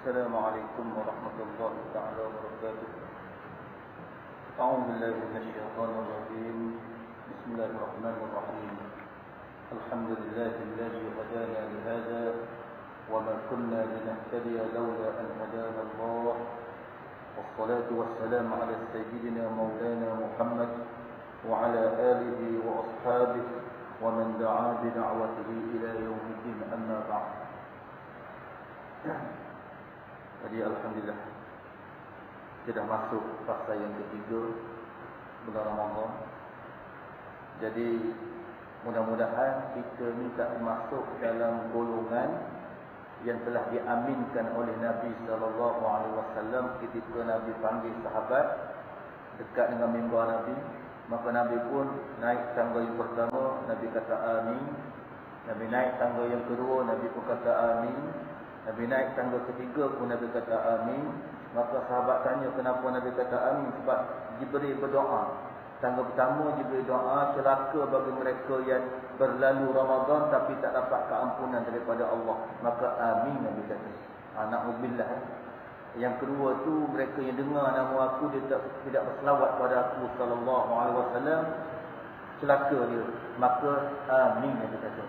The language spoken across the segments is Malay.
السلام عليكم ورحمة الله تعالى وبركاته. أعوذ بالله من الشيطان الرجيم. بسم الله الرحمن الرحيم. الحمد لله الذي هدانا لهذا وما كنا لنهتدي لولا أن هدانا الله، والصلاة والسلام على سيدنا مولانا محمد وعلى آله وأصحابه ومن دعا بدعوته إلى يوم الدين. أما بعد. Jadi alhamdulillah kita masuk fasa yang ketiga bulan Ramadan. Jadi mudah-mudahan kita ni tak masuk dalam golongan yang telah diaminkan oleh Nabi sallallahu alaihi wasallam ketika Nabi panggil sahabat dekat dengan mimbar Nabi. Maka Nabi pun naik tangga yang pertama, Nabi kata amin. Nabi naik tangga yang kedua, Nabi pun kata amin. Nabi naik tangga ketiga pun Nabi kata amin. Maka sahabat tanya kenapa Nabi kata amin. Sebab Jibril berdoa. Tangga pertama Jibril doa, celaka bagi mereka yang berlalu Ramadan tapi tak dapat keampunan daripada Allah. Maka amin Nabi kata. Na'udzubillah. Yang kedua tu, mereka yang dengar nama aku dia tidak berselawat pada aku sallallahu alaihi wasallam, celaka dia. Maka amin Nabi kata.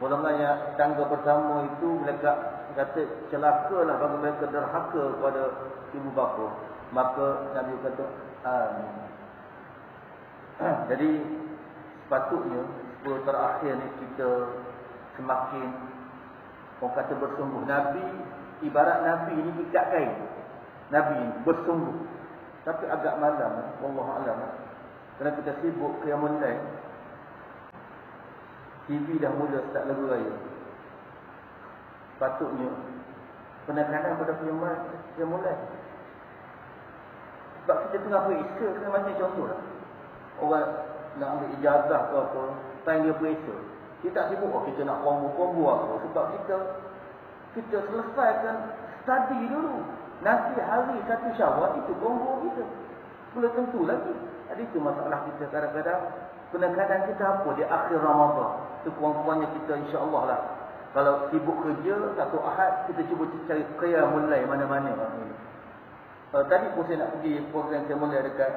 Golongan yang tangga pertama itu mereka kata celakalah bagi mereka derhaka kepada ibu bapa. Maka Nabi kata amin. Jadi sepatutnya 10 terakhir ni kita semakin orang kata bersungguh. Nabi ibarat Nabi ini ikat kain. Nabi ini bersungguh. Tapi agak malam, wallahu alam. Kerana kita sibuk qiyamul lail. TV dah mula start lagu raya. Patutnya penekanan pada qiyamul lail. Sebab kita tengah periksa, kena macam contoh lah. Orang nak ambil ijazah ke apa, time dia periksa. Kita tak sibuk, kita nak combo apa. Sebab kita selesaikan study dulu. Nanti hari 1 Syawal itu combo kita. Belum tentu lagi. Jadi itu masalah kita kadang-kadang. Penekanan kita apa di akhir Ramadan. Itu kurang-kurangnya kita insya-Allah lah. Kalau sibuk kerja, satu Ahad kita cuba cari qiyamul lail mana-mana. Tadi pun saya nak pergi program qiyamul lail dekat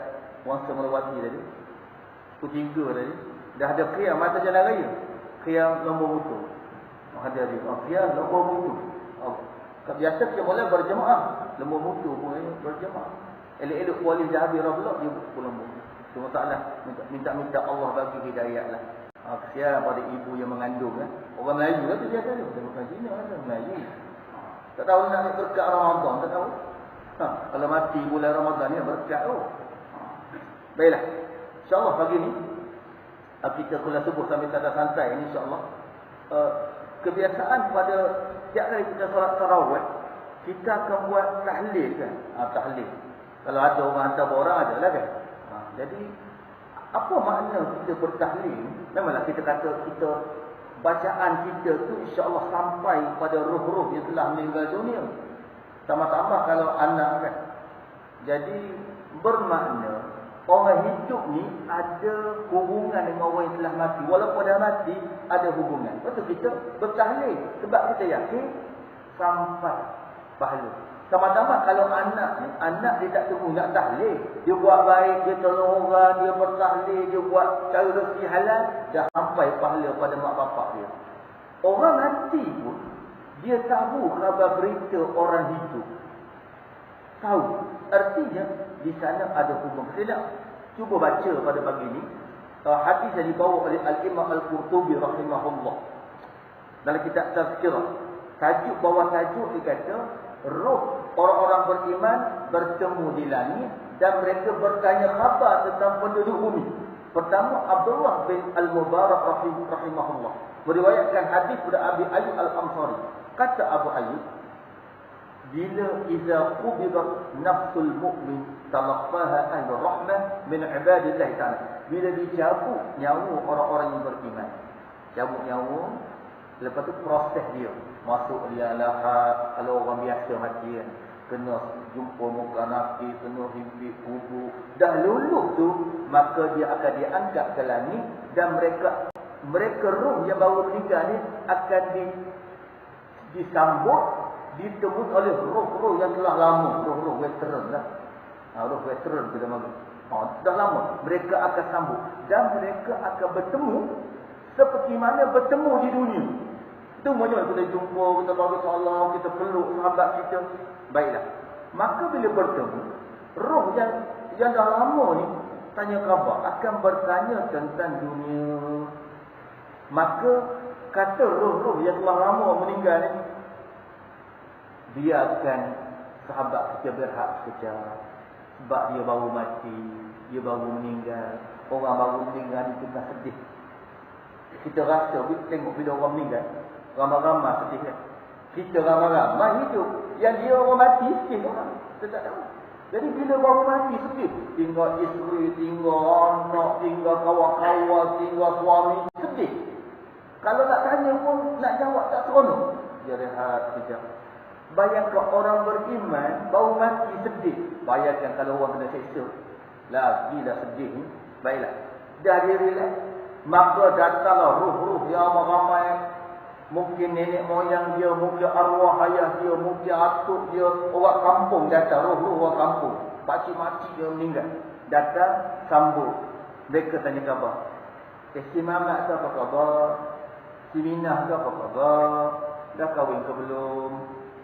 Wangsa Melawati tadi. Pukul 3 tadi. Dah ada qiyam masa jalan raya. Qiyam nombor motor. Ada dia. Qiyam nombor motor. Biasa qiyamul lail berjemaah. Nombor motor pun berjemaah. Elok-elok kuali Zahabi Rabbullah dia pulang motor. Cuma taklah minta Allah bagi hidayah lah. Kesian pada ibu yang mengandung kan. Orang Melayu lah tu biasa tu. Bukan Cina lah, Melayu. Tak tahu nak ambil berkat Ramadan, tak tahu. Kalau mati bulan Ramadan ni berkat tu. Baiklah. InsyaAllah pagi ni kita kuliah subuh sambil tak ada santai ni insyaAllah. Kebiasaan pada setiap kali kita solat tarawih, kita akan buat tahlil kan. Tahlil. Kalau ada orang hantar orang ada lah kan. Jadi apa makna kita bertahlil? Memanglah kita kata kita bacaan kita tu insya-Allah sampai pada roh-roh yang telah meninggal dunia. Tambah-tambah kalau anak kan. Jadi bermakna orang hidup ni ada hubungan dengan orang yang telah mati. Walaupun dah mati ada hubungan. Betul kita bertahlil sebab kita yakin sampai pahala. Sama-sama kalau anak dia tak tunggu nak tahlil. Dia buat baik, dia tolong orang, dia bertahlil, dia buat cari rezeki halal, dah sampai pahala pada mak bapak dia. Orang mati pun, dia tahu khabar berita orang hidup. Tahu. Artinya, di sana ada hubungan. Saya nak cuba baca pada pagi ini. Hadis yang dibawa oleh Al-Imam Al-Qurtubi rahimahullah. Dalam kitab Tazkirah. Tajuk bawah tajuk dia kata, roh orang-orang beriman bertemu di langit dan mereka bertanya khabar tentang penduduk bumi. Pertama Abdullah bin Al-Mubarak rahimahullah meriwayatkan hadis dari Abi Ayyub Al-Ansari. Kata Abu Ayyub, bila iza qubidat nafsul mu'min talaqqaha ahlur rahmah min ibadillah ta'ala. Bila dicabut nyawa orang-orang yang beriman. Cabut nyawa, lepas tu proses dia masuk dia lahat. Kalau orang biasa mati kan, kena jumpa muka Nabi, kena himpit kubur, dah luluh tu, maka dia akan diangkat ke langit dan mereka roh yang baru meninggal ni akan disambut ditemui oleh roh-roh yang telah lama, roh-roh veteran lah. Roh veteran kita mahu. Dah lama mereka akan sambut dan mereka akan bertemu seperti mana bertemu di dunia. Itu maknanya kita jumpa, kita bagi salam, kita peluk sahabat kita. Baiklah. Maka bila bertemu, roh yang dah lama ni tanya khabar, akan bertanya tentang dunia. Maka kata roh-roh yang telah lama meninggal ni, biarkan sahabat kita berehat sekejap. Sebab dia baru mati, dia baru meninggal. Orang baru meninggal ni tengah sedih. Kita rasa, tengok bila orang meninggal, ramai-ramai sedih kan. Kita ramai-ramai hidup. Yang dia orang mati, sedih orang. Kita tak tahu. Jadi bila baru mati, sedih. Tinggal isteri, tinggal anak, tinggal kawan-kawan, tinggal suami, sedih. Kalau nak tanya pun, nak jawab tak seronok. Dia rehat sekejap. Bayangkan orang beriman baru mati sedih. Bayangkan kalau orang kena seksa, lagilah sedih ni. Baiklah, dah dia relax, maka datanglah ruh-ruh yang ramai. Mungkin nenek moyang dia, mungkin arwah ayah dia, mungkin atuk dia, orang kampung datang, ruh-ruh orang kampung. Pakcik-makcik dia meninggal, datang sambut. Mereka tanya khabar. Si Mamat tu apa khabar? Si Minah tu apa khabar? Dah kahwin ke belum?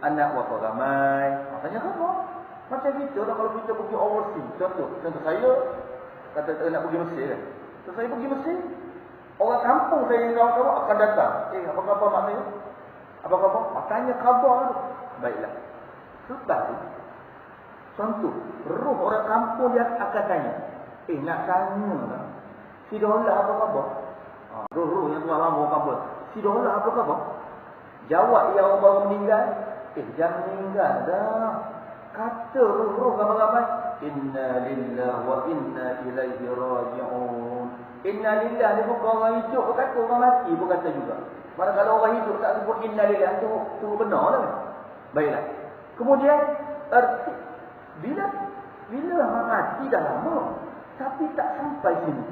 Anak berapa ramai? Tanya khabar. Macam kita dah kalau kita pergi overseas. Contoh saya kata nak pergi Mesir kan. So, saya pergi Mesir. Orang kampung saya yang kawan-kawan akan datang. Apa khabar mak saya? Apa khabar? Tanya khabar tu. Baiklah. Sebab tu, contoh, roh orang kampung dia akan tanya. Nak tanya lah. Si Dola apa khabar? Roh-roh yang telah lama orang kampung. Si Dola apa khabar? Jawab yang orang baru meninggal. Jangan meninggal dah. Kata roh-roh ramai-ramai, inna lillahi wa inna ilaihi raji'un. Inna lillahi ni bukan orang hidup pun kata, orang mati pun kata juga. Mana kalau orang hidup tak sebut inna lillahi tu benar lah. Baiklah. Kemudian bila orang mati dah lama tapi tak sampai sini.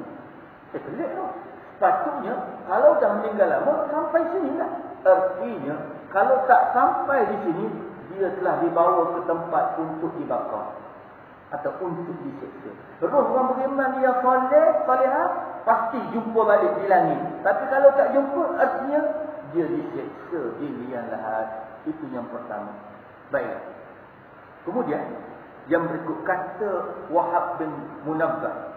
Pelik tu. Sepatutnya kalau dah meninggal lama sampai sini lah. Artinya kalau tak sampai di sini, dia telah dibawa ke tempat untuk dibakar atau untuk diseksa. Roh orang beriman dia solehah, pasti jumpa balik di langit. Tapi kalau tak jumpa, artinya dia diseksa di liang lahat. Itu yang pertama. Baik. Kemudian yang berikut kata Wahab bin Munabbah,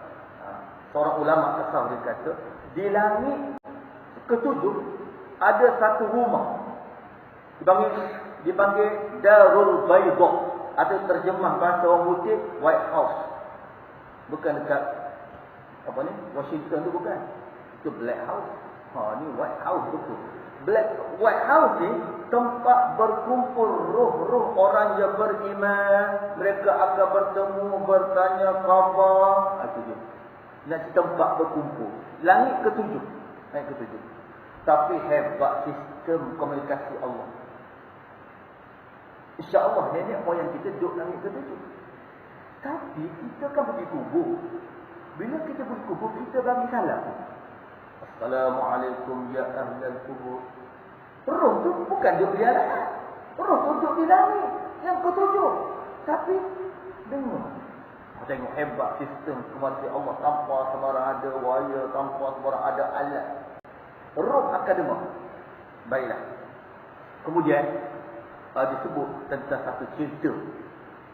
seorang ulama tasawuf, dia kata di langit ketujuh ada satu rumah dipanggil Darul Baydah, atau terjemah bahasa orang putih White House. Bukan dekat Washington tu, bukan. Itu Black House. Ni White House betul. White House ni tempat berkumpul roh-roh orang yang beriman. Mereka akan bertemu, bertanya khabar. Itu dia. Nak tempat berkumpul. Langit ketujuh. Tapi hebat sistem komunikasi Allah. InsyaAllah nenek moyang kita duduk langit ketujuh. Tapi kita kan pergi kubur. Bila kita pergi kubur, kita bagi salam. Assalamualaikum ya ahlal kubur. Roh tu bukan duduk di atas. Roh tu duduk di langit yang ketujuh. Tapi dengar. Tengok hebat sistem komunikasi Allah. Tanpa sembarang ada wire, tanpa sembarang ada alat. Roh akan dengar. Baiklah. Kemudian disebut tentang satu cerita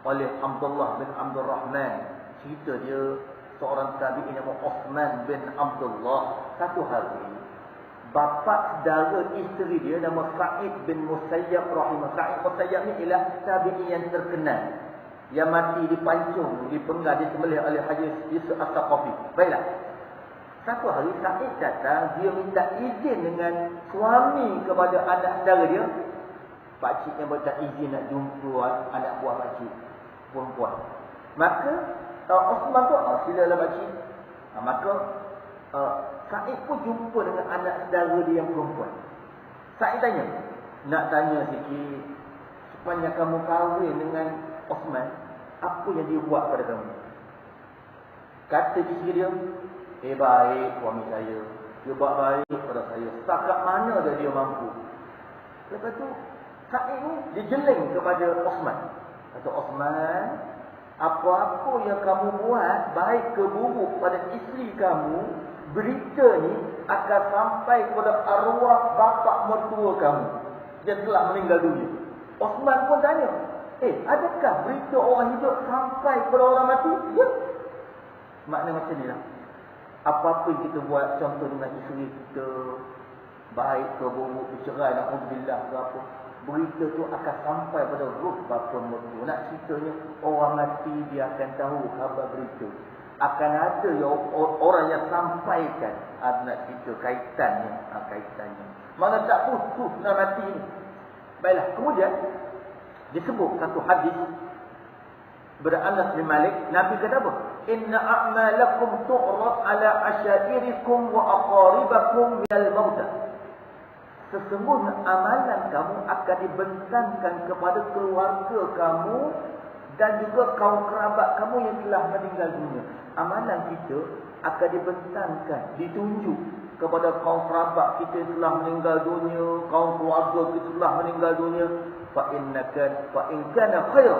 oleh Abdullah bin Abdul Rahman. Cerita dia seorang tabi'in nama Osman bin Abdullah. Satu hari bapa saudara isteri dia nama Sa'id bin Musayyab rahimah. Sa'id Musayyab ni ialah tabi'in yang terkenal, yang mati dipancung, dipenggal, disembelih oleh Haji Yusuf As-Saqafi. Baiklah. Satu hari Sa'id datang, dia minta izin dengan suami kepada anak saudara dia. Pakcik yang minta izin nak jumpa anak buah pakcik perempuan. Maka Osman tu, silalah pakcik. Maka Sa'id pun jumpa dengan anak saudara dia yang perempuan. Sa'id tanya, nak tanya sikit, sepanjang kamu kahwin dengan Osman, apa yang dia buat pada kamu? Kata isteri dia, baik suami saya, dia buat baik pada saya. Setakat mana dia mampu. Lepas tu Sa'id ni dijeling kepada Osman. Kata Osman, apa-apa yang kamu buat, baik ke buruk pada isteri kamu, berita ni akan sampai kepada arwah bapa mertua kamu yang telah meninggal dunia. Osman pun tanya, adakah berita orang hidup sampai kepada orang mati? Ya. Makna macam ni lah. Apa-apa yang kita buat, contoh dengan isteri kita, baik ke buruk, bercerai, na'udzubillah ke apa, berita tu akan sampai pada ruh bapa mertua. Nak ceritanya, orang mati dia akan tahu khabar berita. Akan ada orang yang sampaikan. Nak cerita kaitannya. Mana tak putus nak mati ni. Baiklah, kemudian disebut satu hadis Anas bin Malik, Nabi kata apa? Inna a'malakum tu'rad ala asyairikum wa aqaribakum minal mautah. Sesungguhnya amalan kamu akan dibentangkan kepada keluarga kamu dan juga kaum kerabat kamu yang telah meninggal dunia. Amalan kita akan dibentangkan, ditunjuk kepada kaum kerabat kita yang telah meninggal dunia, kaum keluarga kita telah meninggal dunia. Fa in kana khair.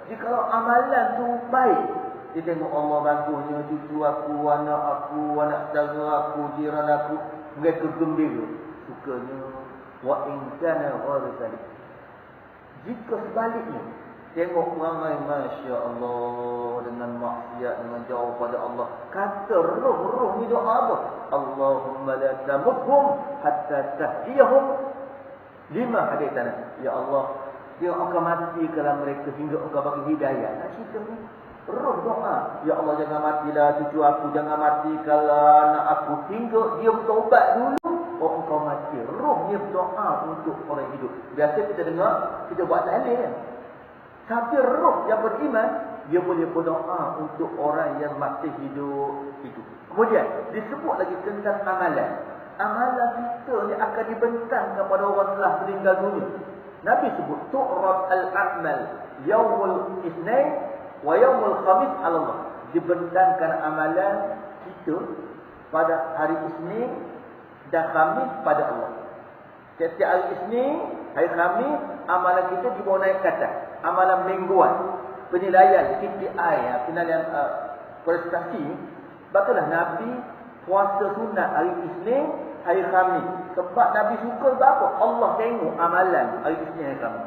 Jika amalan tu baik, dia tengok Allah bagusnya, cucu aku, anak saudara aku, jiran aku, mereka gembira, sukanya. Wa in kana ghair. Jika sebaliknya, tengok ramai Masya Allah dengan maksiat, dengan jauh pada Allah. Kata roh ni doa apa? Allahumma la tamuthum hatta tahdiyahum lima hadaitana. Ya Allah, dia akan mati kalau mereka hingga engkau bagi hidayah. Nak cerita ni roh doa. Ya Allah, jangan matilah cucu aku, jangan mati kalau anak aku, hingga dia bertaubat dulu. Oh, engkau mati. Roh dia berdoa untuk orang hidup. Biasa kita dengar, kita buat tahlil. Tapi roh yang beriman, dia boleh berdoa untuk orang yang masih hidup itu. Kemudian disebut lagi tentang amalan. Amalan kita ni akan dibentang kepada orang telah meninggal dunia. Nabi sebut tu'rad al-a'mal yaumul itsnain wa yaumul khamis 'ala Allah. Dibentangkan amalan kita pada hari Isnin dan Khamis pada Allah. Setiap hari Isnin, hari Khamis, amalan kita dibawa naik ke atas. Amalan mingguan, penilaian KPI, penilaian prestasi. Betullah Nabi puasa sunat hari Isnin, hari Khamis. Sebab Nabi suka apa? Allah tengok amalan hari Isnin, hari Khamis.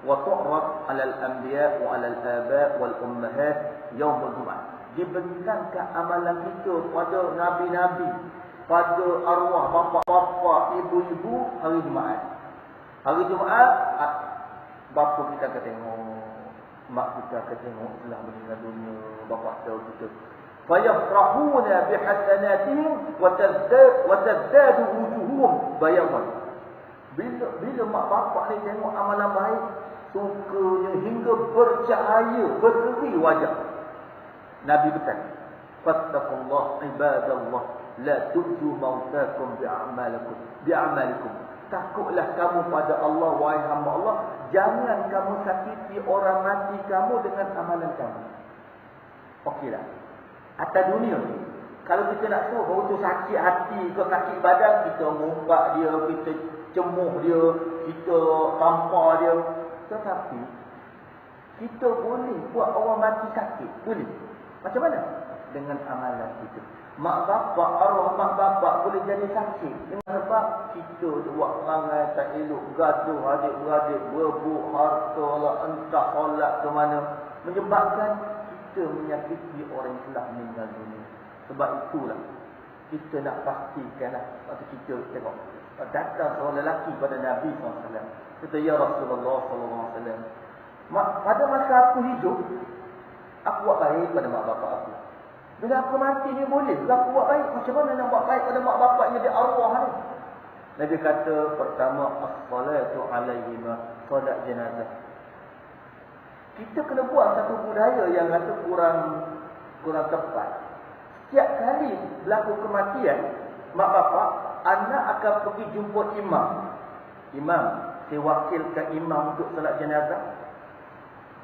Wa tu'rad 'alal anbiya' wa 'alal aba' wal ummahat yaumul jum'ah. Dibentangkan amalan kita pada nabi-nabi, pada arwah bapa-bapa, ibu-ibu hari Jumaat. Hari Jumaat, bapa kita akan tengok, mak kita akan tengok telah meninggal dunia, bapa tahu kita. Fayafrahuna bihasanatihim wa tazdadu wujuhum bayadan. Bila mak bapak ni tengok amalan baik, sukanya hingga bercahaya, berseri wajah. Nabi berkata, fattaqullah ibadallah, la tu'zu mautakum bi'amalikum. Takutlah kamu pada Allah, wahai hamba Allah. Jangan kamu sakiti orang mati kamu dengan amalan kamu. Okeylah. Atas dunia ni, kalau kita nak suruh baru tu sakit hati ke sakit badan, kita ngumpat dia, kita cemuh dia, kita tampar dia. Tetapi kita boleh buat orang mati sakit. Boleh. Macam mana? Dengan amalan kita. Mak bapak, arwah mak bapak boleh jadi sakit. Dengan sebab kita buat perangai tak elok, gaduh adik-beradik, berebut harta lah, entah solat ke mana. Menyebabkan kita menyakiti orang yang telah meninggal dunia. Sebab itulah kita nak pastikanlah. Waktu kita tengok, datang seorang lelaki pada Nabi SAW. Kata, ya Rasulullah SAW, pada masa aku hidup, aku buat baik pada mak bapak aku. Bila aku mati ni boleh aku buat baik. Macam mana nak buat baik pada mak bapak yang ada arwah ni? Nabi kata, pertama, as-salatu alaihima, solat jenazah. Kita kena buat satu budaya yang rasa kurang tepat. Setiap kali berlaku kematian mak bapak, anak akan pergi jumpa imam. Imam, saya wakilkan imam untuk solat jenazah.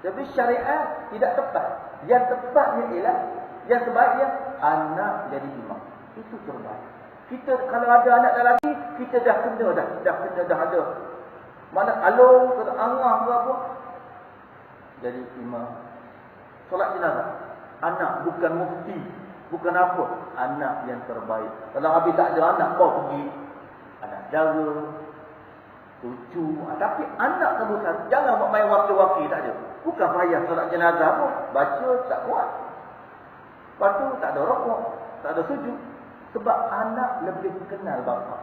Tapi syariat tidak tepat. Yang tepatnya ialah, yang sebaiknya anak jadi imam. Itu terbaik. Kita kalau ada anak lelaki, kita dah ada Mana alung, kata angah ke apa. Jadi imam. Solat jenazah. Anak bukan mufti. Bukan apa. Anak yang terbaik. Kalau habis tak ada anak, kau pergi. Anak saudara. Cucu. Tapi anak kamu jangan buat main wakil-wakil, tak ada. Bukan payah solat jenazah pun. Baca tak kuat. Lepas tu tak ada rokok. Tak ada sujud. Sebab anak lebih kenal bapa.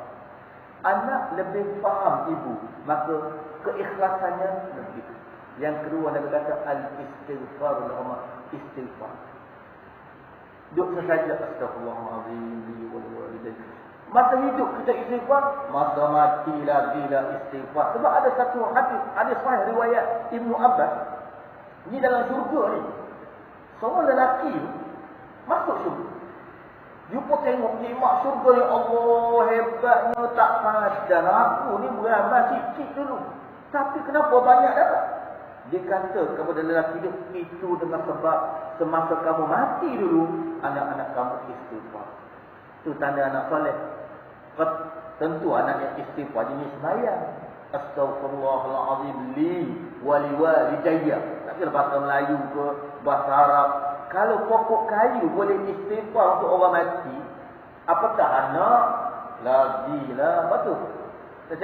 Anak lebih faham ibu. Maka keikhlasannya lebih. Yang kedua Nabi kata al-istighfar lahum, istighfar. Duduk saja astagfirullahalazim li wal walidain. Masa hidup kita istighfar, masa mati lagilah istighfar. Sebab ada satu hadis sahih riwayat Ibnu Abbas. Ni dalam syurga ni. Seorang lelaki masuk syurga. Dia pun tengok nikmat syurga ni, Allah hebatnya, tak padan. Aku ni beramal sikit dulu. Tapi kenapa banyak dapat? Dia kata kepada lelaki dia, itu dengan sebab semasa kamu mati dulu, anak-anak kamu istighfar. Itu tanda anak soleh. Tentu anak yang istighfar jenis sembahyang. Astaghfirullahalazim li wa liwalidayya. Tak kira bahasa Melayu ke bahasa Arab. Kalau pokok kayu boleh istighfar untuk orang mati, apakah anak? Lagilah. Betul. Nak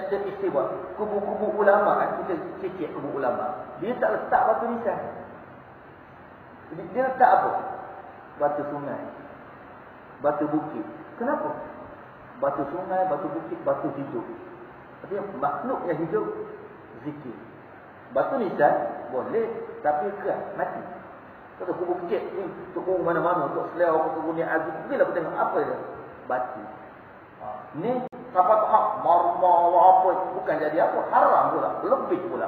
cerita istighfar. Kubu-kubu ulama kan, kita cicik kubu ulama. Dia tak letak batu nisan. Dia letak apa? Batu sungai. Batu bukit. Kenapa? Batu sungai, batu bukit, batu hidup. Artinya makhluk yang hidup zikir. Batu nisan boleh, tapi keras, mati. Kalau kubu bukit ni, untuk kubu mana-mana, untuk selera, untuk kubu ni aziz, bila aku tengok apa dia? Batu. Ni siapa tahap marmar apa, bukan jadi apa, haram pula, lebih pula.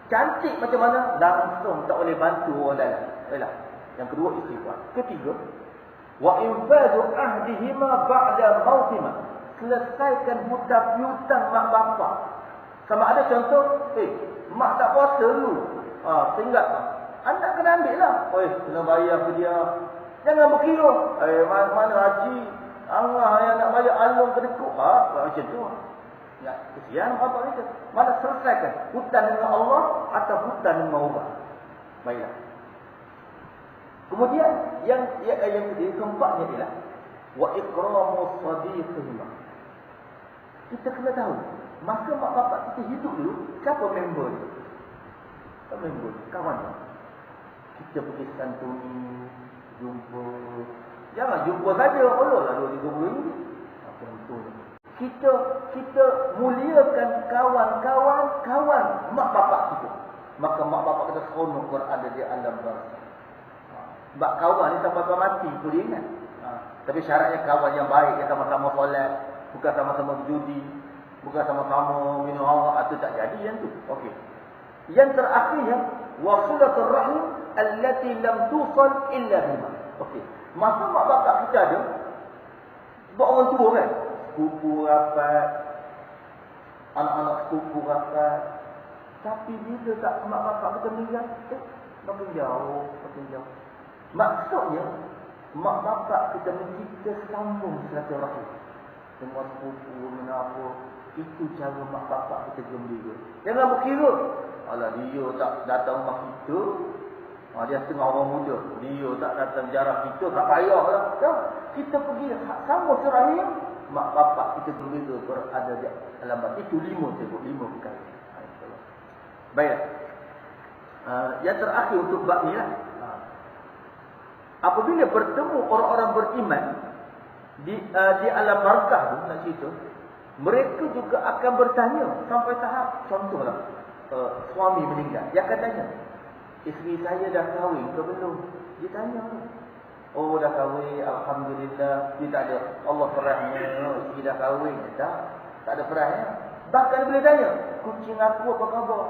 Cantik macam mana, langsung tak boleh bantu orang dalam. Baiklah. Yang kedua istighfar. Ketiga, wa infadu ahdihima ba'da mautima. Selesaikan hutang mak bapak. Sama ada contoh, mak tak puasa dulu. Tinggal. Anak kena ambil lah. Kena bayar ke dia. Jangan berkira. Mana haji? Allah yang nak bayar alung ke dekuk. Macam tu. Ya, kesian bapak kita. Mana selesaikan hutang dengan Allah atau hutang dengan orang. Baiklah. Kemudian yang keempatnya ialah wa ikramu sadiqihima. Kita kena tahu masa mak bapak kita hidup dulu, siapa member dia? Siapa member? Kawan dia. Kita pergi santuni, jumpa. Jangan jumpa saja, Allah lah RM2,000. Apa itu? Kita muliakan kawan mak bapak kita. Maka mak bapak kita seronok berada di alam barzakh. Sebab kawan ni sampai mati tu dia ingat. Tapi syaratnya kawan yang baik, yang sama-sama solat, bukan sama-sama berjudi, bukan sama-sama minum arak, itu tak jadi yang tu. Okey. Yang terakhirnya wasilatul rahim allati lam tusal illa bima. Okey. Masa mak bapak kita ada buat orang tua kan, sepupu rapat, anak-anak sepupu rapat. Tapi bila tak mak bapak kita meninggal, makin jauh. Maksudnya mak bapak kita mencipta sambung silaturahim. Semua sepupu menapa, itu cara mak bapak kita gembira. Jangan berkira, alah dia tak datang rumah kita, dia setengah orang muda, dia tak datang jarah kita, tak payahlah. Kita pergi sambung silaturahim, mak bapak kita gembira berada di dalam batin. Itu 5 perkara. Baiklah. Yang terakhir untuk bab ni lah. Apabila bertemu orang-orang beriman di alam barzakh tu, nak cerita, mereka juga akan bertanya sampai tahap, contohlah suami meninggal, dia akan tanya, isteri saya dah kahwin ke belum? Dia tanya. Oh dah kahwin, alhamdulillah. Dia tak ada Allah perahnya, isteri dah kahwin. Tak ada perahnya. Bahkan boleh tanya, kucing aku apa khabar?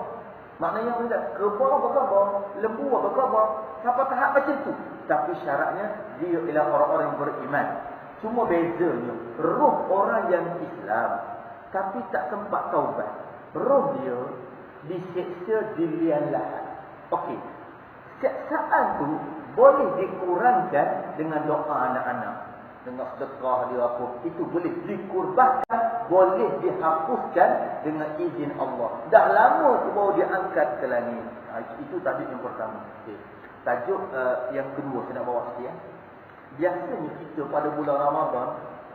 Maknanya apa? Kerbau apa khabar? Lembu apa khabar? Sampai tahap macam tu. Tapi syaratnya dia ialah orang-orang yang beriman. Cuma bezanya, roh orang yang Islam tapi tak sempat taubat, roh dia disiksa di liang lahat. Okey. Siksaan tu boleh dikurangkan dengan doa anak-anak, dengan sedekah dia apa. Itu boleh dikurbankan, boleh dihapuskan dengan izin Allah. Dah lama tu baru diangkat ke langit. Itu tajuk yang pertama. Okay. Tajuk yang kedua saya nak bawa sikit ya. Biasanya kita pada bulan Ramadan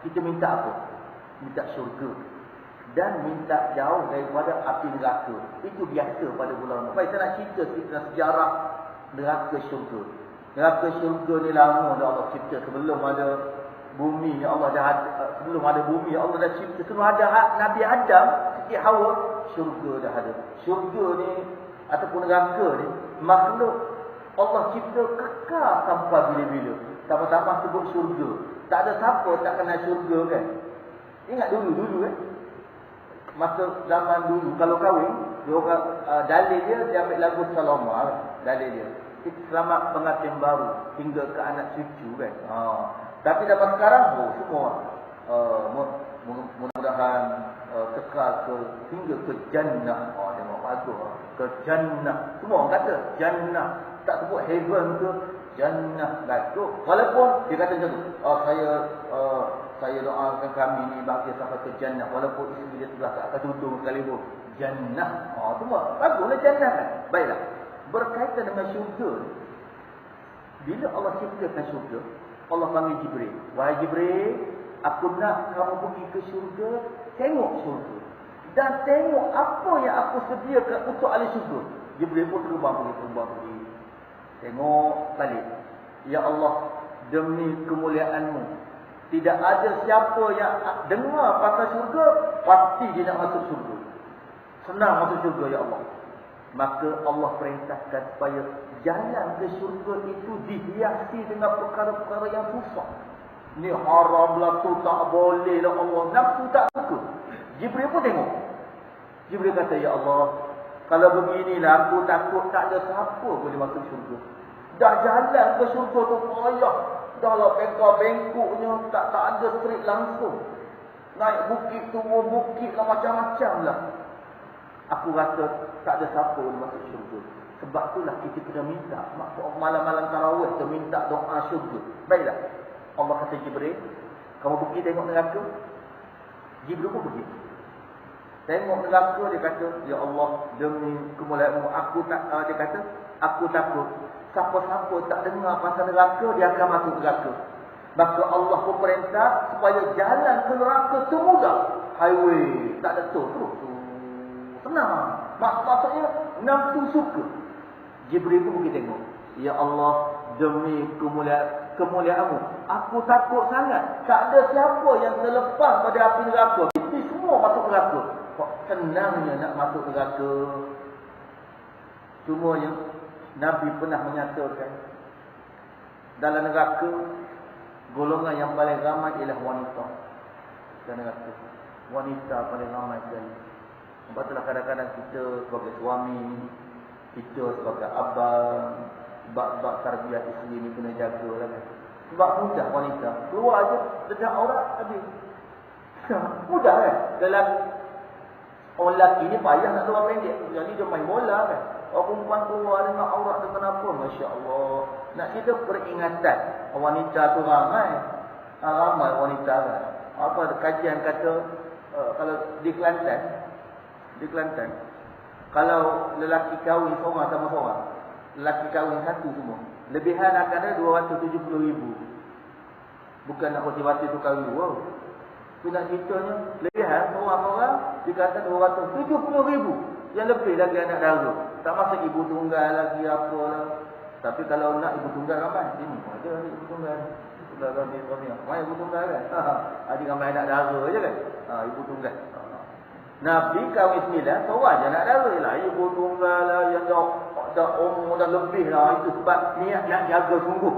kita minta apa? Minta syurga dan minta jauh daripada api neraka. Itu biasa pada bulan Ramadan. Baik, saya nak cerita tentang sejarah neraka syurga. Neraka syurga ni lama dah Allah cipta, sebelum ada bumi ni Allah dah ada, sebelum ada bumi Allah dah cipta, sebelum ada Nabi Adam, Siti Hawa, syurga dah ada. Syurga ni ataupun neraka ni makhluk Allah cipta kekal sampai bila-bila. Sama-sama sebut syurga. Tak ada siapa tak kenal syurga kan. Ingat dulu kan. Masa zaman dulu kalau kahwin, dia orang dalil dia ambil lagu Saloma kan. Dalil dia. Selamat pengantin baru hingga ke anak cucu kan. Tapi dapat sekarang semua mudah-mudahan kekal hingga ke jannah. Tengok bagus. Ke jannah. Semua orang kata jannah. Tak sebut heaven ke jannah bagus. Walaupun dia kata macam tu. Saya doakan kami ni bahagia sampai ke jannah. Walaupun isteri dia sebelah tak akan tudung sekalipun. Jannah. Semua baguslah jannah kan. Baiklah. Berkaitan dengan syurga, bila Allah ciptakan syurga, Allah panggil Jibril. Wahai Jibril, aku nak kamu pergi ke syurga, tengok syurga. Dan tengok apa yang aku sediakan untuk ahli syurga. Jibril pun terbang pergi. Tengok balik. Ya Allah, demi kemuliaan-Mu, tidak ada siapa yang dengar pasal syurga, pasti dia nak masuk syurga. Senang masuk syurga, Ya Allah. Maka Allah perintahkan supaya jalan ke syurga itu dihiasi dengan perkara-perkara yang susah. Ni haram lah tu, tak boleh lah Allah. Nafsu tak suka. Jibril pun tengok. Jibril kata, Ya Allah, kalau beginilah aku takut tak ada siapa boleh masuk syurga. Dah jalan ke syurga tu payah. Dah lah bengkok-bengkoknya, tak ada straight langsung. Naik bukit, turun bukit lah, macam-macam lah. Aku rasa tak ada siapa boleh masuk syurga. Sebab itulah kita kena minta. Malam-malam tarawih kita minta doa syurga. Baiklah. Allah kata Jibril, kamu pergi tengok neraka. Jibril pun pergi. Tengok neraka, dia kata, Ya Allah, demi kemuliaan-Mu, dia kata, aku takut. Siapa-siapa tak dengar pasal neraka, dia akan masuk neraka. Maka Allah pun perintah supaya jalan ke neraka tu mudah. Highway, tak ada tu. Senang. Maksudnya nafsu suka. Jibril pun pergi tengok. Ya Allah, demi kemuliaan-Mu, aku takut sangat. Tak ada siapa yang terlepas pada api neraka. Mesti semua masuk neraka. Kok senangnya nak masuk neraka. Cuma yang Nabi pernah menyatakan, dalam neraka golongan yang paling ramai ialah wanita. Dalam neraka wanita paling ramai sekali. Sebab itulah kadang-kadang kita sebagai suami, kita sebagai abang, bab tarbiyah isteri ni kena jaga lah kan. Sebab mudah wanita keluar je dekat aurat habis. Mudah kan. Dalam orang lelaki ni payah nak keluar pendek. Jadi dia main bola kan. Orang perempuan keluar dengan aurat tu kenapa? Masya Allah. Nak kita peringatan. Wanita tu ramai. Ramai wanita kan. Apa kajian kata kalau di Kelantan, kalau lelaki kahwin seorang sama seorang, lelaki kahwin satu semua, lebihan akan ada 270,000. Bukan nak motivasi tu kahwin dua. Tu nak ceritanya, lebihan seorang-seorang dikata 270,000. Yang lebih lagi anak dara. Tak masuk ibu tunggal lagi apa lah. Tapi kalau nak ibu tunggal ramai, sini ada ibu tunggal. Sudah ramai ibu tunggal kan. Ada ramai anak dara je kan. Ibu tunggal. Nabi kahwin 9, seorang je nak dara lah. Ibu tunggal lah, yang dah umur dah lebih lah. Itu sebab niat nak jaga sungguh.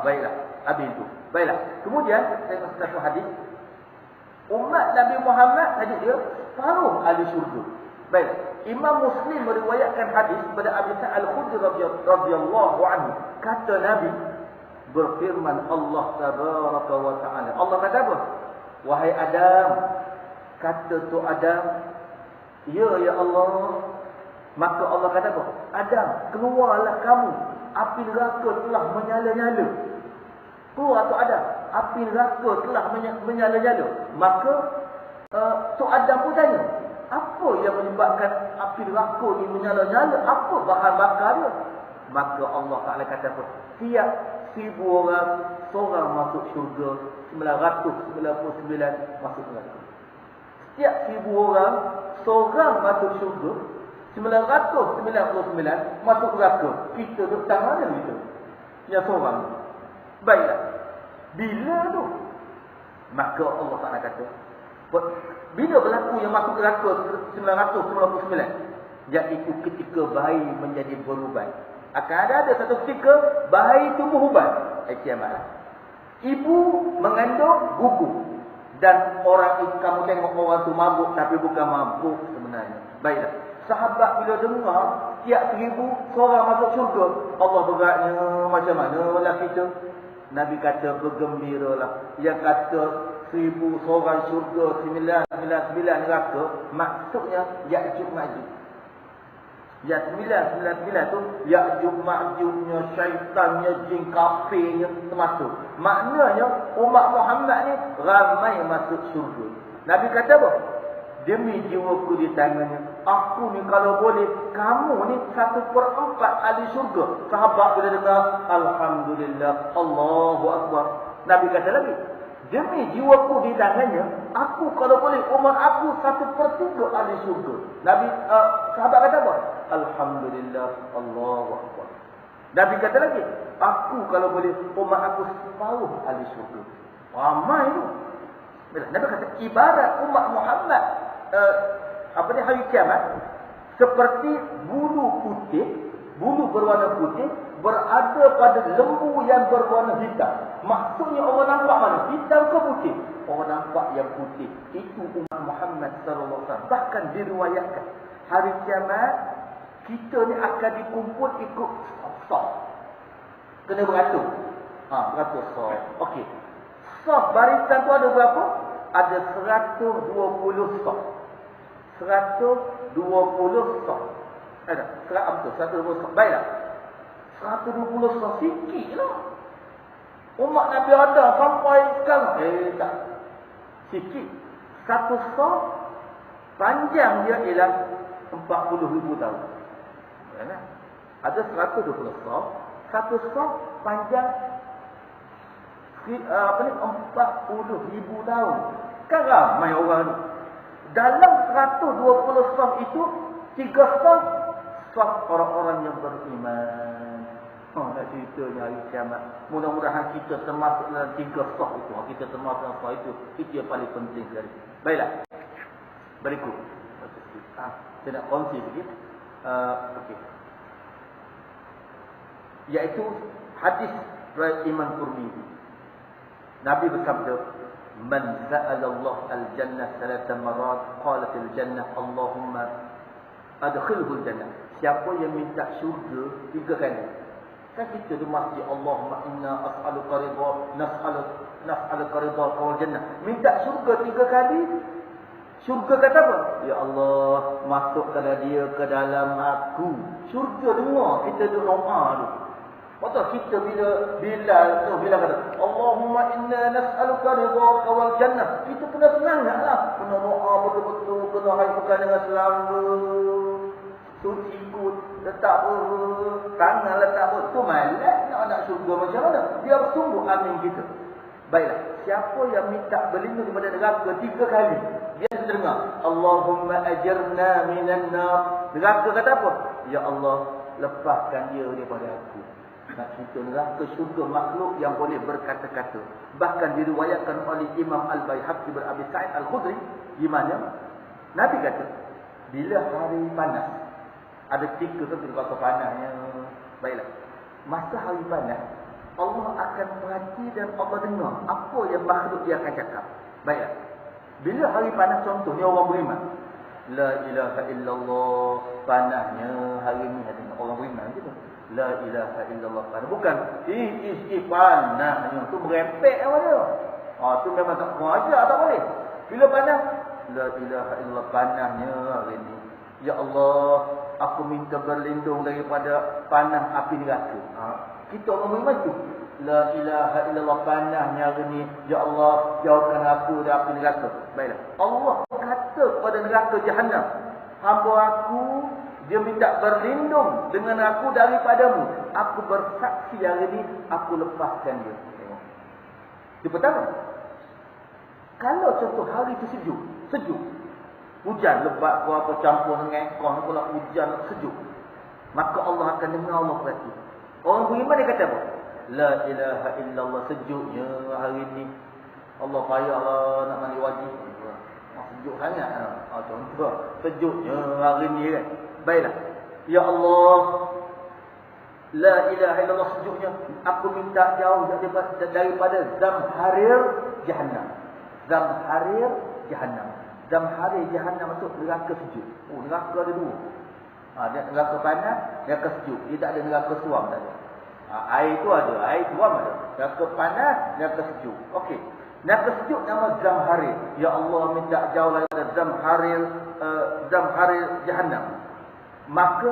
Baiklah, habis itu. Baiklah, kemudian saya masuk satu hadis. Umat Nabi Muhammad, hadis dia, separuh ahli syurga. Baiklah, Imam Muslim meriwayatkan hadis daripada Abi Sa'id Al-Khudri radhiyallahu anhu. Kata Nabi, berfirman Allah tabaraka wa ta'ala. Allah kata apa? Wahai Adam, kata tu Adam, ya Allah. Maka Allah kata apa? Adam, keluarlah kamu. Api neraka telah menyala-nyala. Keluar tu Adam, api neraka telah menyala-nyala. Maka Tok Adam pun tanya, apa yang menyebabkan api neraka ni menyala-nyala? Apa bahan bakar dia? Maka Allah Ta'ala kata apa? Tiap 1000 orang, seorang masuk syurga, 999 masuk neraka. Setiap 1000 orang, seorang masuk syurga, 999 masuk neraka. Kita duduk tangan mana kita? Yang seorang. Baiklah. Bila tu? Maka Allah Ta'ala kata, bila berlaku yang masuk neraka 999? Iaitu ketika bayi menjadi beruban. Akan ada satu ketika bayi tumbuh uban. Kiamat. Ibu mengandung gugur. Dan orang kamu tengok orang tu mabuk, tapi bukan mabuk sebenarnya. Baiklah. Sahabat bila dengar tiap 1000 seorang masuk syurga, Allah beratnya macam mana lelaki tu? Nabi kata bergembiralah. Yang kata 1000 seorang syurga, 999 neraka, maksudnya Ya'juj Ma'juj. Yang 999 tu Ya'juj Ma'jujnya, syaitannya, jin kafirnya termasuk. Maknanya umat Muhammad ni ramai masuk syurga. Nabi kata apa? Demi jiwaku di tangannya, aku ni kalau boleh, kamu ni 1/4 ahli syurga. Sahabat bila dengar, Alhamdulillah, Allahu Akbar. Nabi kata lagi, demi jiwaku di tangannya, aku kalau boleh, umat aku 1/3 ahli syurga. Nabi, sahabat kata apa? Alhamdulillah, Allahu Akbar. Nabi kata lagi, aku kalau boleh, umat aku separuh ahli syurga. Ramai tu. Nabi kata, ibarat umat Muhammad, hari kiamat, seperti bulu putih, bulu berwarna putih berada pada lembu yang berwarna hitam. Maksudnya orang nampak mana? Hitam ke putih? Orang nampak yang putih. Itu umat Muhammad sallallahu alaihi wasallam. Bahkan diriwayatkan hari kiamat kita ni akan dikumpul ikut saf. Kena beratur. Beratur saf. Okey. Saf barisan tu ada berapa? Ada 120 saf. 120 saf. Ada. 120 saf. Baiklah. 120 saf sikit lah. Umat Nabi ada sampai sekarang. Tak. Sikit. Satu saf panjang dia ialah 40,000 tahun. Ada 120 saf. Satu saf panjang 40,000 tahun. Kan ramai orang ni. Dalam 120 saf itu, 3 saf orang-orang yang beriman. Nak ceritanya hari kiamat. Mudah-mudahan kita termasuk dalam 3 saf itu. Kita termasuk dalam saf itu. Itu yang paling penting sekali. Baiklah. Berikut. Saya nak kongsi sikit. Okey. Iaitu hadis riwayat Imam Tirmizi. Nabi bersabda, "Man sa'ala Allah al-jannah 3 marat, qalat al-jannah Allahumma adkhilhu al-jannah." Siapa yang minta syurga 3 kali. Kan kita di masjid, Allahumma inna as'aluka ridha, nas'aluka ridha wal jannah. Minta syurga 3 kali. Syurga kata apa? Ya Allah, masukkanlah dia ke dalam aku. Syurga dengar kita doa tu. Betul kita bila kata Allahumma inna nas'aluka ridhaka wal jannah, kita kena semangatlah, kena doa betul-betul, kena harapkan dengan selamat, suci ikut, letak tangan letak tu malas nak syurga macam mana? Biar sungguh amin kita. Baiklah, siapa yang minta berlindung daripada neraka 3 kali, dia dengar Allahumma ajirna minan nar. Neraka kata apa? Ya Allah, lepaskan dia daripada aku. Nak cerita neraka syurga makhluk yang boleh berkata-kata. Bahkan diriwayatkan oleh Imam Al-Baihaqi bin Abi Sa'id Al-Khudri, di mana Nabi kata, bila hari panas, ada 3 rasa panasnya. Baiklah. Masa hari panas, Allah akan perhati dan Allah dengar apa yang makhluk dia akan cakap. Baiklah. Bila hari panas, contohnya orang beriman, la ilaha illallah, panasnya hari ni orang beriman gitu. La ilaha illallah. Bukan panah tu merepek apa dia. Tu memang tak ajar, tak boleh. Bila panas, la ilaha illallah, panahnya hari ni. Ya Allah, aku minta berlindung daripada panah api neraka. Kita orang beriman tu, La ilaha illallah panahnya hari ni. Ya Allah, jauhkan aku dari api neraka. Baiklah. Allah kata kepada neraka Jahannam, hamba aku, dia minta berlindung dengan aku daripadamu. Aku bersaksi hari ni, aku lepaskan dia. Tengok. Dia pertama. Kalau contoh hari itu sejuk. Hujan lebat ke apa campur dengan ekor pula hujan sejuk. Maka Allah akan dengar Allah berarti. Orang beriman dia kata apa? La ilaha illallah, sejuknya hari ni. Allah payahlah nak mandi wajib. Sejuk sangat. Contoh, sejuknya hari ni kan. Baiklah. Ya Allah, la ilaha illallah, sejuknya. Aku minta jauh daripada zamharir Jahannam. Zamharir Jahannam. Zamharir Jahannam maksud neraka sejuk. Oh, neraka ada dua. Dia neraka panas, neraka sejuk. Dia tak ada neraka suam tak ada. Air tu ada, air suam ada. Neraka panas, neraka sejuk. Okey. Neraka sejuk nama Zamharir. Ya Allah, minta jauh daripada Zamharir Jahannam. Maka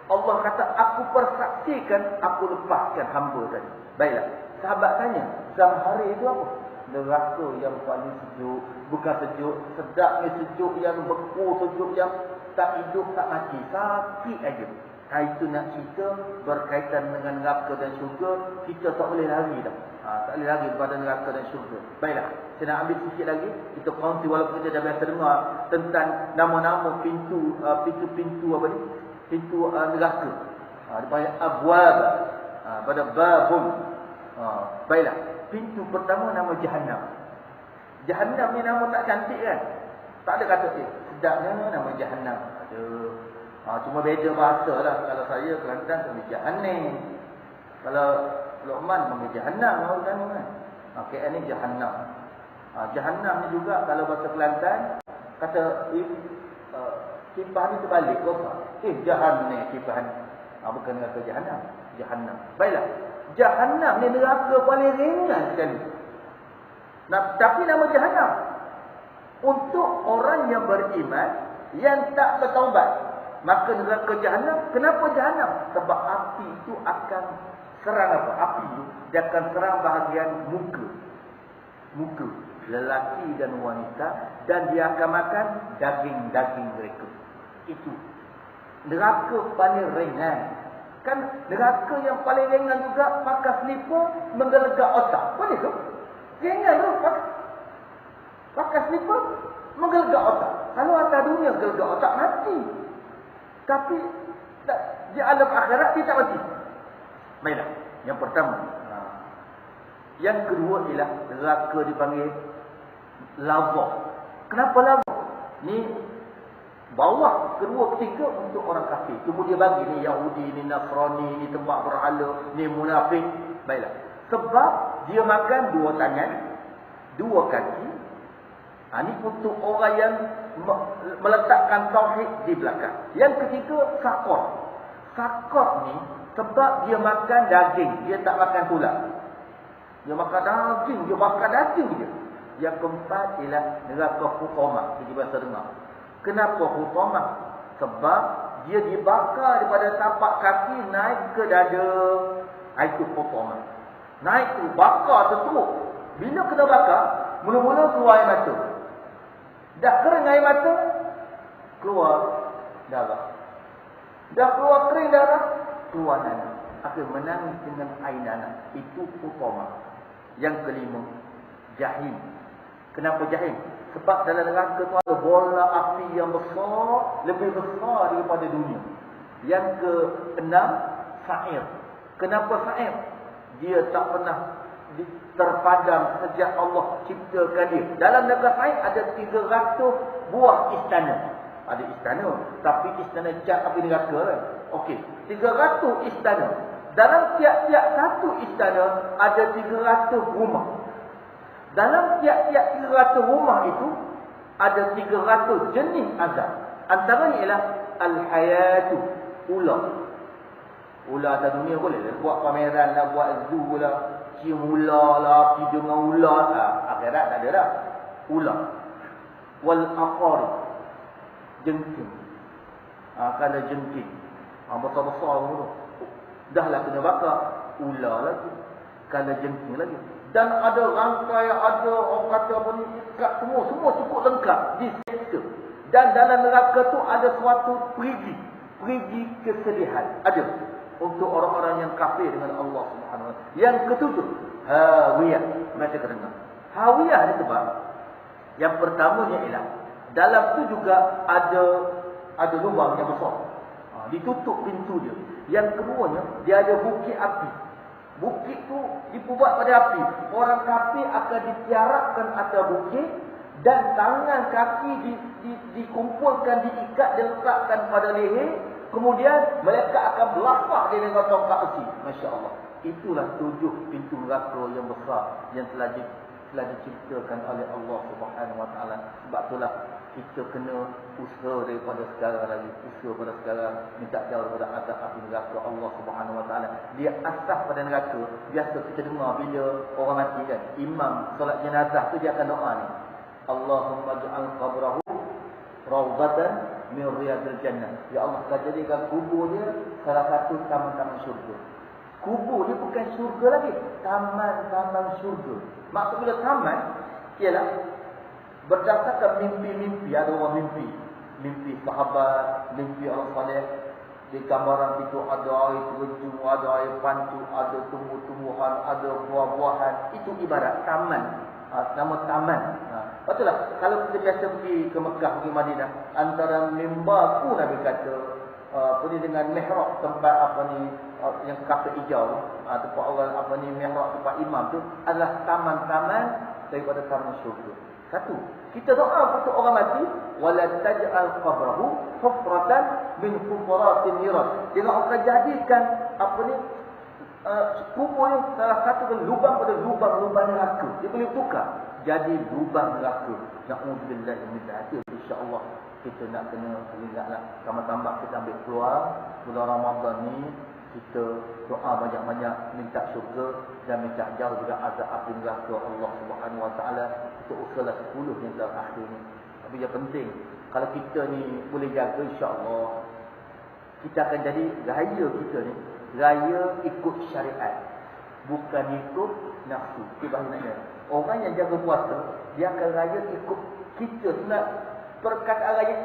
Allah kata, aku persaksikan, aku lepaskan hamba tadi. Baiklah. Sahabat tanya, Zamharir itu apa? Neraka yang paling sejuk. Bukan sejuk sedap ni, sejuk yang beku, sejuk yang tak hidup, tak mati, sakit aja. Itu nak cerita berkaitan dengan neraka dan syurga. Kita tak boleh lari dah. Tak boleh lari daripada neraka dan syurga. Baiklah, saya nak ambil sikit lagi. Kita kongsi walaupun kita dah biasa dengar tentang nama-nama pintu apa ni? Pintu neraka. Dipanggil abwab. Pada babun. Baiklah, pintu pertama nama Jahannam. Jahannam ni nama tak cantik kan? Tak ada kata sedapnya nama Jahannam. Ada. Cuma beza bahasa lah. Kalau saya Kelantan panggil Jahannam. Kalau Luqman panggil Jahannam kan. KL ni Jahannam. Jahannam ni juga kalau bahasa Kelantan kata kipas ni terbalik kosong. Jahannam kipas ni. Bukan neraka Jahannam. Jahannam. Baiklah. Jahannam ni neraka paling ringan sekali. Tapi nama Jahannam untuk orang yang beriman yang tak bertaubat. Maka neraka Jahannam. Kenapa Jahannam? Sebab api itu akan serang apa? Api itu dia akan serang bahagian muka lelaki dan wanita, dan dia akan makan daging-daging mereka. Itu neraka paling ringan. Kan neraka yang paling ringan juga pakai selipar menggelegak otak. Boleh tu? Ringan tu pakai selipar menggelegak otak. Kalau atas dunia gelegak otak mati. Tapi di alam akhirat dia tak mati. Baiklah, yang pertama. Yang kedua ialah neraka dipanggil lava. Kenapa lava? Ni bawah kedua ketiga untuk orang kafir. Cuma dia bagi ni Yahudi, ni Nasrani, ni tempat berhala, ni munafik. Baiklah. Sebab dia makan dua tangan, dua kaki. Ini untuk orang yang meletakkan tauhid di belakang. Yang ketiga, sakor. Sakor ni sebab dia makan daging, dia tak makan tulang. Dia makan daging, dia makan daging je. Yang keempat ialah neraka hutamah. Kita biasa dengar. Kenapa hutamah? Sebab dia dibakar daripada tapak kaki naik ke dada. Itu hutamah. Naik tu, bakar teruk. Bila kena bakar, mula-mula keluar air mata. Dah kering air mata, keluar darah. Dah keluar kering darah, keluar nanah. Akhir menangis dengan air nanah. Itu hutamah. Yang kelima, jahim. Kenapa jahim? Sebab dalam neraka tu ada bola api yang besar, lebih besar daripada dunia. Yang keenam, sa'ir. Kenapa sa'ir? Dia tak pernah terpadam sejak Allah ciptakan dia. Dalam negara sa'ir ada 300 buah istana. Ada istana, tapi istana cat api neraka kan? Okey, 300 istana. Dalam tiap-tiap satu istana ada 300 rumah. Dalam tiap-tiap 300 rumah itu ada 300 jenis azab. Antaranya ialah al-hayatu, ular. Ular atas dunia boleh lah. Buat pameran lah, buat zoo lah, cium ular lah, pergi dengan ular. Akhirat tak ada dah. Ular. Wal-aqari, jengking. Kalau jengking besar-besar tu, dah lah kena bakar. Ular lagi. kala jengking lagi. Dan ada rangkai, ada orang kata apa ni, ikat semua cukup lengkap diseksa. Dan dalam neraka tu ada suatu perigi kesedihan. Ada untuk orang-orang yang kafir dengan Allah Subhanahu Wa Taala. Yang ketujuh, hawiyah. Macam dengar. Hawiyah ni sebab yang pertamanya ialah dalam tu juga ada lubang yang besar. Ditutup pintu dia. Yang keduanya, dia ada bukit api. Bukit tu dibuat pada api. Orang kafir akan ditiarapkan atas bukit dan tangan kaki dikumpulkan, diikat, diletakkan pada leher. Kemudian mereka akan berlafak dia dengan tongkat besi. Masya Allah. Itulah 7 pintu neraka yang besar yang telah diciptakan oleh Allah Subhanahu Wa Taala. Sebab itulah kita kena usaha daripada sekarang lagi. Usaha pada sekarang minta jauh daripada azab api neraka Allah Subhanahu Wa Taala. Dia asas pada neraka. Biasa kita dengar bila orang mati kan, imam solat jenazah tu dia akan doa ni, Allahumma ja'al qabrahu rawdatan min riyadil jannah. Ya Allah, telah jadikan kubur dia salah satu taman-taman syurga. Kubur dia bukan syurga lagi, taman-taman syurga. Maksud bila taman ialah berdasarkan mimpi-mimpi. Ada orang mimpi sahabat, mimpi orang saleh. Di gambaran itu ada air terjun, ada air pancu, ada tumbuh-tumbuhan, ada buah-buahan. Itu ibarat taman. Nama taman. Betul lah. Kalau kita biasa pergi ke Mekah, pergi Madinah, antara mimbar tu Nabi kata, pergi dengan mihrab, tempat apa ni, yang kapal hijau, tempat orang apa ni, mihrab tempat imam tu adalah taman-taman daripada taman syurga. Satu, kita doa untuk orang mati, wala taj'al qabrahu hufratan min hufratin niran. Jangan orang jadikan apa ni, kubur yang salah satu lubang pada lubang-lubang neraka. Dia boleh tukar jadi lubang neraka. Na'udzubillah min dzalik. Insya-Allah kita nak kena ingatlah, tambah-tambah kita ambil peluang bulan Ramadan ni, kita doa banyak-banyak, minta syurga dan minta jauh juga azab api neraka Allah Subhanahu Wa Taala. Untuk usaha 10 yang terakhir ni. Tapi yang penting, kalau kita ni boleh jaga, insya-Allah kita akan jadi raya kita ni, raya ikut syariat, bukan ikut nafsu. Sebenarnya orang yang jaga puasa, dia akan raya ikut kita. Nak perkataan raya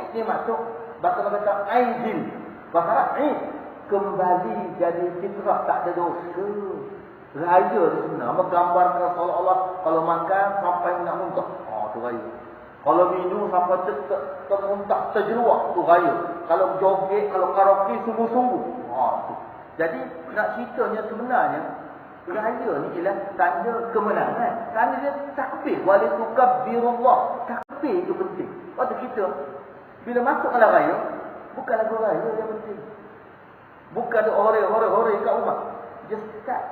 ni masuk bahasa kata aidil, bahasa kembali jadi fitrah, tak ada dosa. Raya tu sebenarnya menggambarkan seolah-olah kalau makan sampai nak muntah, tu raya. Kalau minum sampai termuntah, terjeruak, tu raya. Kalau joget, kalau karaoke sungguh-sungguh, tu. Jadi nak ceritanya sebenarnya raya ni ialah tanda kemenangan. Tanda dia takbir, walitukabbirullah. Takbir itu penting. Waktu kita bila masuk dalam raya, bukan lagu raya yang penting. Bukan ada hore kat rumah. Just start.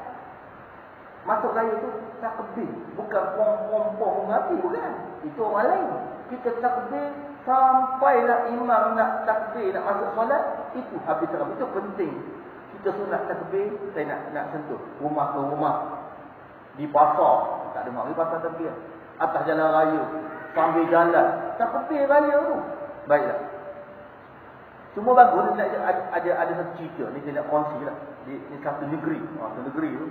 Masuk raya tu takbir, bukan pom-pom mati, bukan. Itu orang lain. Kita takbir sampailah imam nak takbir, nak masuk solat, itu habis takbir. Itu penting. Kita sunat takbir, saya nak sentuh rumah ke rumah, di pasar, tak dengar di pasar takbir, atas jalan raya, sambil jalan takbir raya tu. Baiklah. Semua bagus. Ada satu cerita ni saya nak kongsi lah. Di satu negeri, satu negeri tu,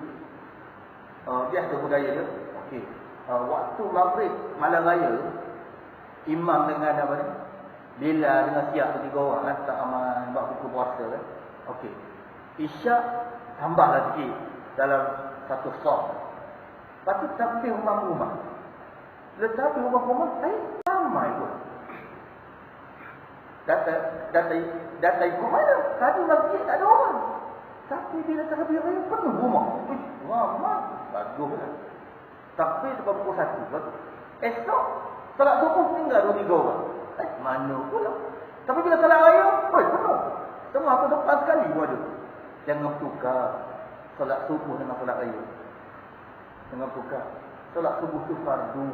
dia ada budaya dia. Okey. Waktu maghrib malam raya, imam dengan apa ni, Bilal dengan siap tu 3 orang lah, tak aman buat buku puasa kan. Okey. Isyak tambahlah sikit dalam satu saf. Lepas tu takbir rumah-rumah. Letak rumah-rumah, ramai pun. Data ikut mana? Tadi masjid tak ada orang. Tapi bila takbir raya penuh rumah. Ramai. Baguslah. Takbir sampai pukul 1. Bagus. Esok salat subuh tinggal 2-3 orang. Mana pula. Tapi bila salat raya, penuh. Semua aku depan sekali pun ada. Jangan tukar salat subuh dengan salat raya. Jangan tukar. Salat subuh tu fardu.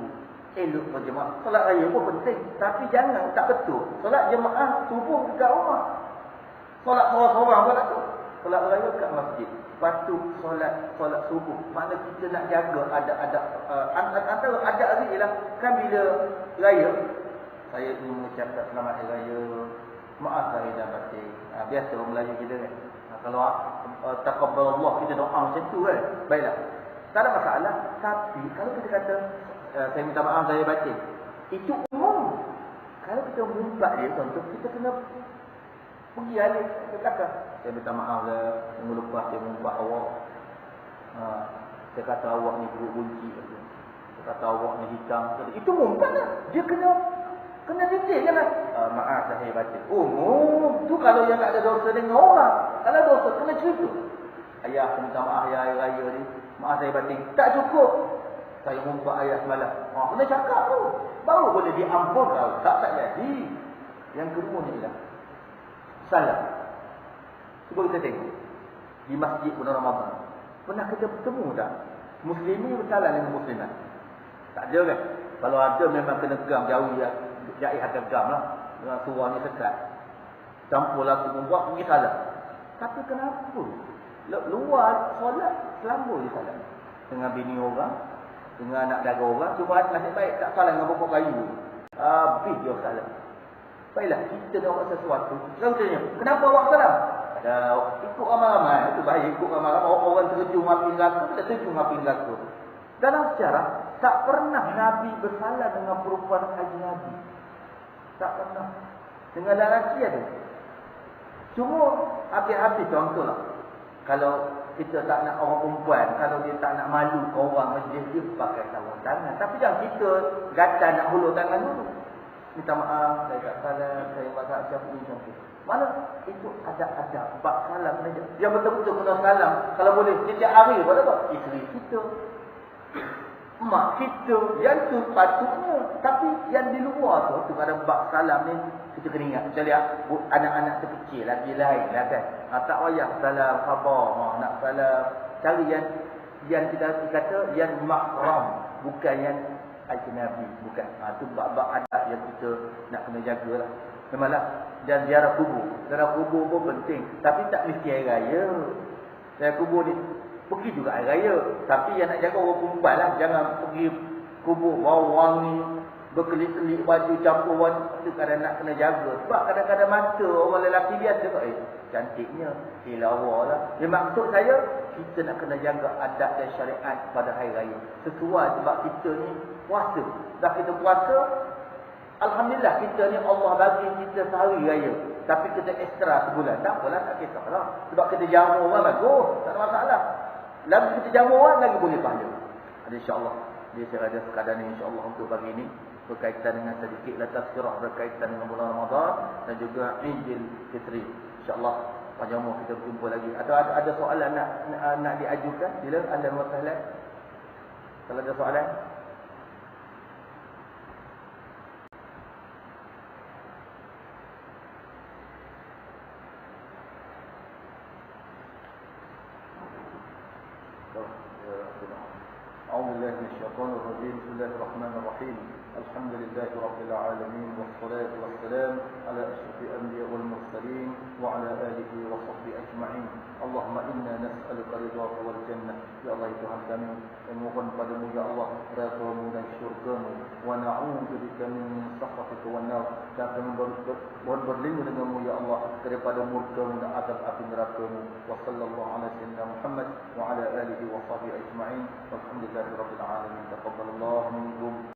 Elok berjemaah. Salat raya pun penting. Tapi jangan, tak betul. Salat jemaah subuh dekat rumah. Salat sorang-sorang pun tak tu. Salat raya kat masjid. Lepas tu solat subuh. Mana kita nak jaga antara adab ni ialah kan bila raya, saya ingin mengucapkan selamat hari raya, maaf lahir dan batin. Biasa orang Melayu kita kan. Kalau taqabbalallah kita doa macam tu kan. Baiklah. Tak ada masalah. Tapi kalau kita kata saya minta maaf saya batin, itu umum. Kalau kita mengumpat dia contoh, kita kena pergi alih ke belakang. Saya minta maaf lah, minggu lepas saya mengumpat awak. Saya kata awak ni buruk bunci. Saya kata awak ni hitam. Itu mengumpat lah. Dia kena detail jangan. Maaf saya batin. Umum. Tu kalau yang tak ada dosa dengan orang. Kalau dosa kena cerita. Ayah saya minta maaf ya hari raya ni. Maaf saya batin. Tak cukup. Saya mengumpat ayah semalam. Kena cakap tu. Baru boleh diampun tau. Tak jadi. Yang kedua ni lah. Salam. Cuba kita tengok. Di masjid bulan Ramadan. Pernah kita bertemu tak? Muslimin bersalam dengan muslimat. Tak ada kan? Kalau ada memang kena gam jauh ya. Jahit akan gam lah. Dengan suaranya sekat. Campur lagu membuat pergi salam. Tapi kenapa? Luar solat selambul je salam. Dengan bini orang. Dengan anak daga orang. Cuma nasib baik tak salam dengan pokok kayu. Habis dia salam. Baiklah, kita nak buat sesuatu. Kalau tanya, kenapa awak salam? Ikut ramai-ramai. Itu baik, ikut ramai-ramai. Orang terjun api neraka, kita terjun api neraka. Dalam sejarah, tak pernah Nabi bersalah dengan perempuan ajnabi. Tak pernah. Dengan lelaki ada. Cuma, habis-habis contohlah. Kalau kita tak nak orang perempuan, kalau dia tak nak malu ke orang majlis, dia pakai sarung tangan. Tapi jangan kita gatal nak hulur tangan dulu. Minta maaf, saya tak salam, saya mazhab Syafi'i macam tu. Mana itu ada bab salam saja. Yang betul-betul kena salam, kalau boleh setiap hari pada apa? Isteri kita, mak kita, yang tu patutnya. Tapi yang di luar tu ada bab salam ni, kita kena ingat. Kita lihat anak-anak kecil lagi lain lah kan. Tak payah salam khabar, nak salam. Cari yang kita kata yang mahram, bukan yang ajnabi, bukan. Itu bab-bab adat yang kita nak kena jagalah. Memanglah. Dan ziarah kubur. Ziarah kubur pun penting. Tapi tak mesti hari raya. Ziarah kubur ni pergi juga hari raya. Tapi yang nak jaga orang perempuan lah. Jangan pergi kubur bau wangi, berkelip-kelip baju, campur warna. Itu kadang nak kena jaga. Sebab kadang-kadang mata orang lelaki biasa kok. Cantiknya. Lawa lah. Dia maksud saya, kita nak kena jaga adat dan syariat pada hari raya. Sesuai sebab kita ni puasa. Dah kita puasa, alhamdulillah kita ni Allah bagi kita sehari raya. Tapi kita ekstra sebulan. Tak apalah, tak kisahlah. Sebab kita jamu orang bagus. Tak ada masalah. Lagi kita jamu orang, lagi boleh pahala. InsyaAllah. Dia saya ada sekadar ni insyaAllah untuk pagi ini. Berkaitan dengan sedikitlah tazkirah berkaitan dengan bulan Ramadan. Dan juga Idul Fitri. InsyaAllah. Pada umur kita berjumpa lagi. Atau ada soalan nak diajukan? Bila ada masalah? Kalau ada soalan? أعوذ بالله من الشيطان الرجيم. بسم الله الرحمن الرحيم. الحمد لله رب العالمين والصلاة والسلام على أشرف الأنبياء والمرسلين وعلى آله وصحبه أجمعين. اللهم إنا نسألك رضاك والجنة. يا الله Tuhan kami, memohon padamu ya Allah redha-Mu dan syurga-Mu, wa na'udzu bika min sakhatika wan nar. Dan kami berlindung denganmu ya Allah daripada murka-Mu dan azab api neraka-Mu. Wa sallallahu ala sayyidina Muhammad wa ala alihi wa sahbihi ajma'in. Walhamdulillahirabbil alamin. Taqabbalallahu minkum